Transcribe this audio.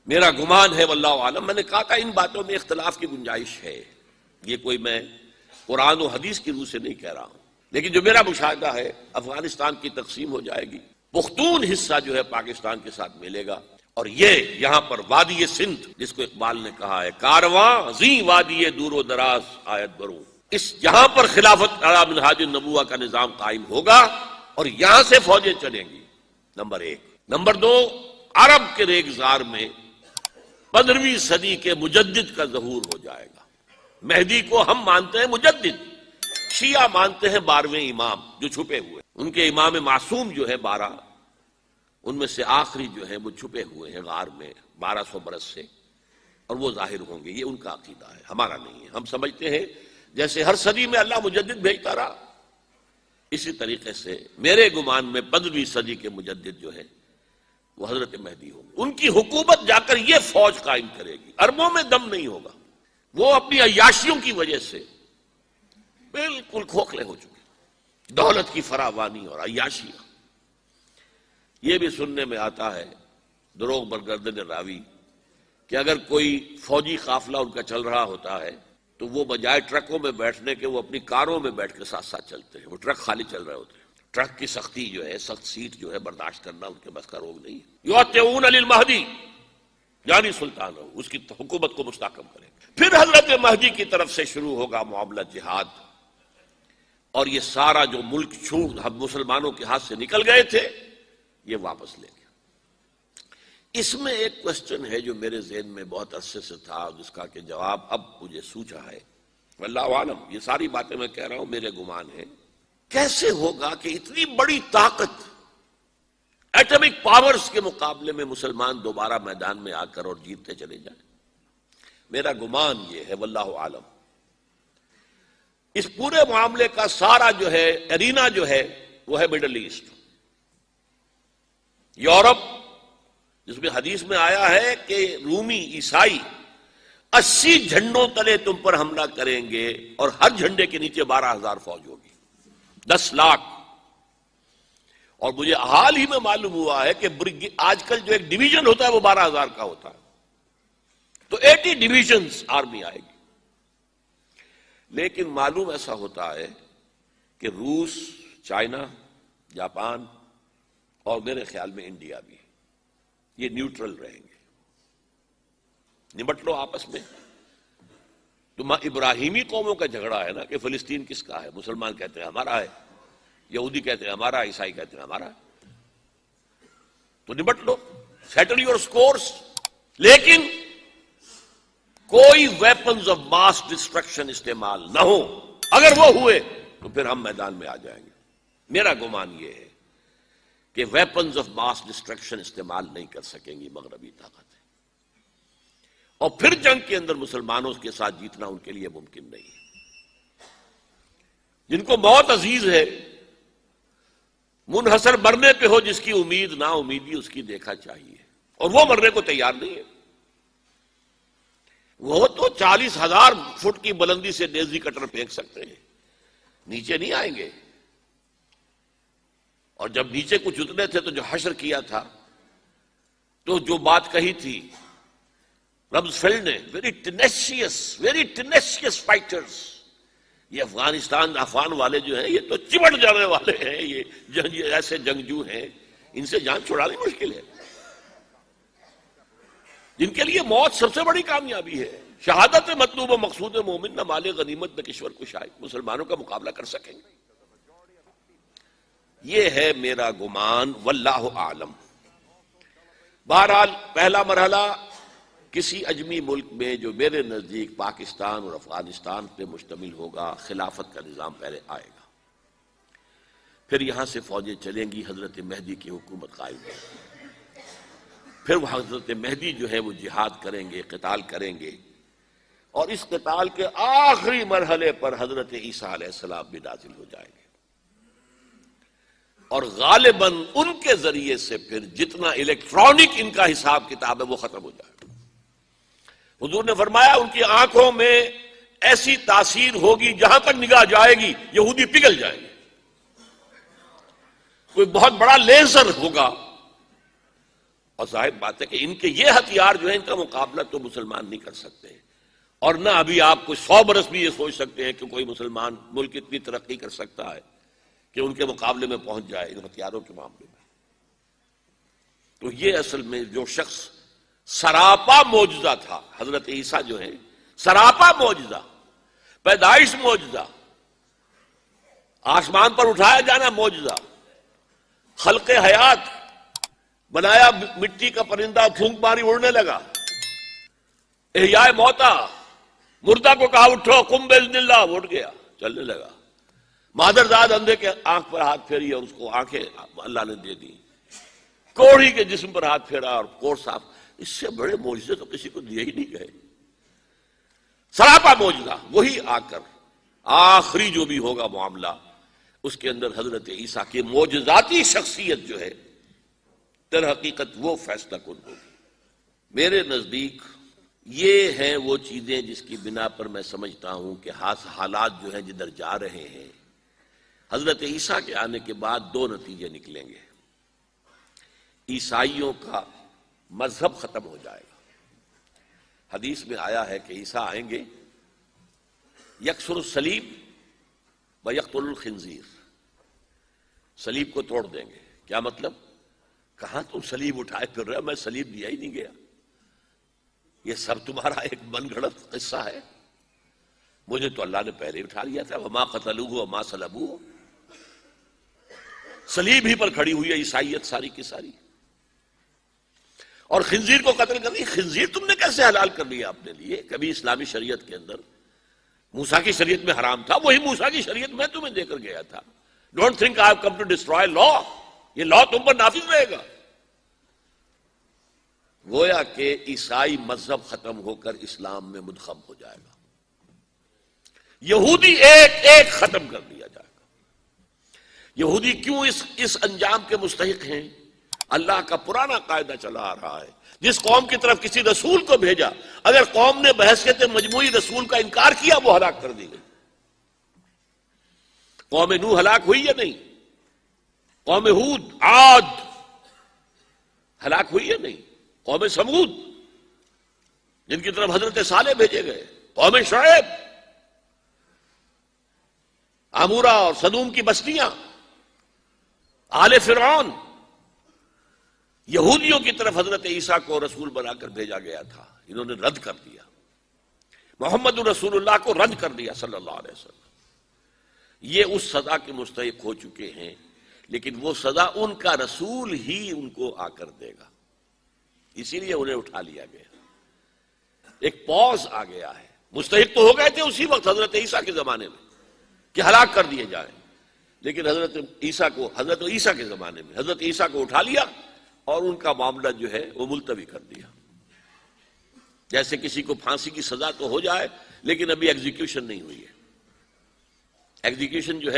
میرا گمان ہے واللہ عالم، میں نے کہا تھا ان باتوں میں اختلاف کی گنجائش ہے، یہ کوئی میں قرآن و حدیث کی روح سے نہیں کہہ رہا ہوں، لیکن جو میرا مشاہدہ ہے افغانستان کی تقسیم ہو جائے گی، پختون حصہ جو ہے پاکستان کے ساتھ ملے گا، اور یہ یہاں پر وادی سندھ جس کو اقبال نے کہا ہے کارواں زی وادی دور و دراز آیت بروں، اس یہاں پر خلافت علی منہاج النبوہ کا نظام قائم ہوگا اور یہاں سے فوجیں چلیں گی، نمبر ایک۔ نمبر دو، عرب کے ریگزار میں 15ویں صدی کے مجدد کا ظہور ہو جائے گا۔ مہدی کو ہم مانتے ہیں مجدد، شیعہ مانتے ہیں 12ویں امام جو چھپے ہوئے، ان کے امام معصوم جو ہے 12، ان میں سے آخری جو ہے وہ چھپے ہوئے ہیں غار میں 1200 برس سے، اور وہ ظاہر ہوں گے، یہ ان کا عقیدہ ہے، ہمارا نہیں ہے۔ ہم سمجھتے ہیں جیسے ہر صدی میں اللہ مجدد بھیجتا رہا، اسی طریقے سے میرے گمان میں 15ویں صدی کے مجدد جو ہے وہ حضرت مہدی ہوں گے، ان کی حکومت جا کر یہ فوج قائم کرے گی، عربوں میں دم نہیں ہوگا، وہ اپنی عیاشیوں کی وجہ سے بالکل کھوکھلے ہو چکے، دولت کی فراوانی اور عیاشیاں۔ یہ بھی سننے میں آتا ہے دروغ برگردن راوی کہ اگر کوئی فوجی قافلہ ان کا چل رہا ہوتا ہے تو وہ بجائے ٹرکوں میں بیٹھنے کے وہ اپنی کاروں میں بیٹھ کے ساتھ ساتھ چلتے ہیں، وہ ٹرک خالی چل رہے ہوتے ہیں، ٹرک کی سختی جو ہے، سخت سیٹ جو ہے برداشت کرنا ان کے بس کا روگ نہیں ہے۔ یطیعون للمہدی یعنی سلطان ہو، اس کی حکومت کو مستحکم کریں۔ پھر حضرت مہدی کی طرف سے شروع ہوگا معاملہ جہاد، اور یہ سارا جو ملک چھوٹ ہم مسلمانوں کے ہاتھ سے نکل گئے تھے یہ واپس لے گیا۔ اس میں ایک کوشچن ہے جو میرے ذہن میں بہت عرصے سے تھا، جس کا کہ جواب اب مجھے سوچا ہے، واللہ عالم، یہ ساری باتیں میں کہہ رہا ہوں میرے گمان ہے، کیسے ہوگا کہ اتنی بڑی طاقت ایٹمک پاورز کے مقابلے میں مسلمان دوبارہ میدان میں آ کر اور جیتتے چلے جائیں؟ میرا گمان یہ ہے واللہ عالم، اس پورے معاملے کا سارا جو ہے ارینا جو ہے وہ ہے مڈل ایسٹ، یورپ، جس میں حدیث میں آیا ہے کہ رومی عیسائی 80 جھنڈوں تلے تم پر حملہ کریں گے اور ہر جھنڈے کے نیچے 12,000 فوج ہوگی، 10 لاکھ۔ اور مجھے حال ہی میں معلوم ہوا ہے کہ آج کل جو ایک ڈویژن ہوتا ہے وہ 12,000 کا ہوتا ہے، تو 80 ڈویژنز آرمی آئے گی۔ لیکن معلوم ایسا ہوتا ہے کہ روس، چائنا، جاپان اور میرے خیال میں انڈیا بھی یہ نیوٹرل رہیں گے، نمٹ لو آپس میں۔ تو ابراہیمی قوموں کا جھگڑا ہے نا کہ فلسطین کس کا ہے، مسلمان کہتے ہیں ہمارا ہے، یہودی کہتے ہیں ہمارا، عیسائی کہتے ہیں ہمارا، تو نمٹ لو، سیٹل یور سکورز، لیکن کوئی ویپنز آف ماس ڈسٹرکشن استعمال نہ ہو، اگر وہ ہوئے تو پھر ہم میدان میں آ جائیں گے۔ میرا گمان یہ ہے کہ ویپنز آف ماس ڈسٹرکشن استعمال نہیں کر سکیں گی مغربی طاقتیں، اور پھر جنگ کے اندر مسلمانوں کے ساتھ جیتنا ان کے لیے ممکن نہیں ہے۔ جن کو موت عزیز ہے، منحصر مرنے پہ ہو جس کی امید، نا امیدی اس کی دیکھا چاہیے، اور وہ مرنے کو تیار نہیں ہے۔ وہ تو 40,000 فٹ کی بلندی سے نیزی کٹر پھینک سکتے ہیں، نیچے نہیں آئیں گے۔ اور جب نیچے کچھ اتنے تھے تو جو حشر کیا تھا، تو جو بات کہی تھی رمزفیلڈ نے، ویری ٹینیشیس فائٹرز، یہ افغان والے جو ہیں یہ تو چمٹ جانے والے ہیں، یہ ایسے جنگجو ہیں، ان سے جان چھڑانی مشکل ہے، جن کے لیے موت سب سے بڑی کامیابی ہے۔ شہادت مطلوب و مقصود مومن، نہ مال غنیمت نہ کشور کشائی، مسلمانوں کا مقابلہ کر سکیں گے؟ یہ ہے میرا گمان، واللہ اعلم۔ بہرحال پہلا مرحلہ کسی اجمی ملک میں جو میرے نزدیک پاکستان اور افغانستان پہ مشتمل ہوگا، خلافت کا نظام پہلے آئے گا، پھر یہاں سے فوجیں چلیں گی، حضرت مہدی کی حکومت قائم ہوگی، پھر وہ حضرت مہدی جو ہے وہ جہاد کریں گے، قتال کریں گے، اور اس قتال کے آخری مرحلے پر حضرت عیسیٰ علیہ السلام بھی نازل ہو جائیں گے، اور غالباً ان کے ذریعے سے پھر جتنا الیکٹرانک ان کا حساب کتاب ہے وہ ختم ہو جائے گا۔ حضور نے فرمایا ان کی آنکھوں میں ایسی تاثیر ہوگی، جہاں تک نگاہ جائے گی یہودی پگھل جائیں گے، کوئی بہت بڑا لیزر ہوگا اور ظاہر بات ہے کہ ان کے یہ ہتھیار جو ہیں ان کا مقابلہ تو مسلمان نہیں کر سکتے، اور نہ ابھی آپ کو 100 برس بھی یہ سوچ سکتے ہیں کہ کوئی مسلمان ملک اتنی ترقی کر سکتا ہے کہ ان کے مقابلے میں پہنچ جائے ان ہتھیاروں کے معاملے میں۔ تو یہ اصل میں جو شخص سراپا معجزہ تھا، حضرت عیسیٰ جو ہیں سراپا معجزہ، پیدائش معجزہ، آسمان پر اٹھایا جانا معجزہ، خلق حیات، بنایا مٹی کا پرندہ، پھونک ماری اڑنے لگا، احیاء موتا، مردہ کو کہا اٹھو قم باذن اللہ، وہ اٹھ گیا چلنے لگا، مادرزاد اندھے کے آنکھ پر ہاتھ پھیری اور اس کو آنکھیں اللہ نے دے دی، کوڑھی کے جسم پر ہاتھ پھیرا اور کوڑ صاف۔ اس سے بڑے معجزے تو کسی کو دیے ہی نہیں گئے، سراپا معجزہ۔ وہی آ کر آخری جو بھی ہوگا معاملہ، اس کے اندر حضرت عیسیٰ کی معجزاتی شخصیت جو ہے در حقیقت وہ فیصلہ کن ہوگی۔ میرے نزدیک یہ ہیں وہ چیزیں جس کی بنا پر میں سمجھتا ہوں کہ حالات جو ہیں جدھر جا رہے ہیں، حضرت عیسیٰ کے آنے کے بعد 2 نتیجے نکلیں گے۔ عیسائیوں کا مذہب ختم ہو جائے گا۔ حدیث میں آیا ہے کہ عیسیٰ آئیں گے، یکسر الصلیب و یقتل الخنزیر، صلیب کو توڑ دیں گے۔ کیا مطلب؟ کہاں تم صلیب اٹھائے پھر رہے ہو؟ میں صلیب دیا ہی نہیں گیا، یہ سب تمہارا ایک من گھڑت قصہ ہے، مجھے تو اللہ نے پہلے ہی اٹھا لیا تھا۔ وما قتلوہ وما صلبوہ، صلیب ہی پر کھڑی ہوئی ہے عیسائیت ساری کی ساری۔ اور خنزیر کو قتل کر دی، خنزیر تم نے کیسے حلال کر لیا اپنے لیے؟ کبھی اسلامی شریعت کے اندر موسیٰ کی شریعت میں حرام تھا، وہی موسیٰ کی شریعت میں تمہیں دے کر گیا تھا۔ Don't think I have come to destroy law, یہ لا تم پر نافذ رہے گا۔ گویا کہ عیسائی مذہب ختم ہو کر اسلام میں منتخب ہو جائے گا، یہودی ایک ایک ختم کر دیا جائے گا۔ یہودی کیوں اس انجام کے مستحق ہیں؟ اللہ کا پرانا قاعدہ چلا آ رہا ہے، جس قوم کی طرف کسی رسول کو بھیجا، اگر قوم نے بحیثیت مجموعی رسول کا انکار کیا، وہ ہلاک کر دی گئی۔ قوم نوح ہلاک ہوئی یا نہیں؟ قوم ہود، عاد ہلاک ہوئی یا نہیں؟ قوم سمود جن کی طرف حضرت صالح بھیجے گئے، قوم شعیب، عمورہ اور صدوم کی بستیاں، آل فرعون، یہودیوں کی طرف حضرت عیسیٰ کو رسول بنا کر بھیجا گیا تھا، انہوں نے رد کر دیا، محمد رسول اللہ کو رد کر دیا صلی اللہ علیہ وسلم۔ یہ اس سزا کے مستحق ہو چکے ہیں، لیکن وہ سزا ان کا رسول ہی ان کو آ کر دے گا، اسی لیے انہیں اٹھا لیا گیا۔ ایک پوز آ گیا ہے، مستحق تو ہو گئے تھے اسی وقت حضرت عیسیٰ کے زمانے میں کہ ہلاک کر دیے جائیں، لیکن حضرت عیسیٰ کے زمانے میں حضرت عیسیٰ کو اٹھا لیا اور ان کا معاملہ جو ہے وہ ملتوی کر دیا۔ جیسے کسی کو پھانسی کی سزا تو ہو جائے لیکن ابھی ایگزیکیوشن نہیں ہوئی ہے، ایگزیکیوشن جو ہے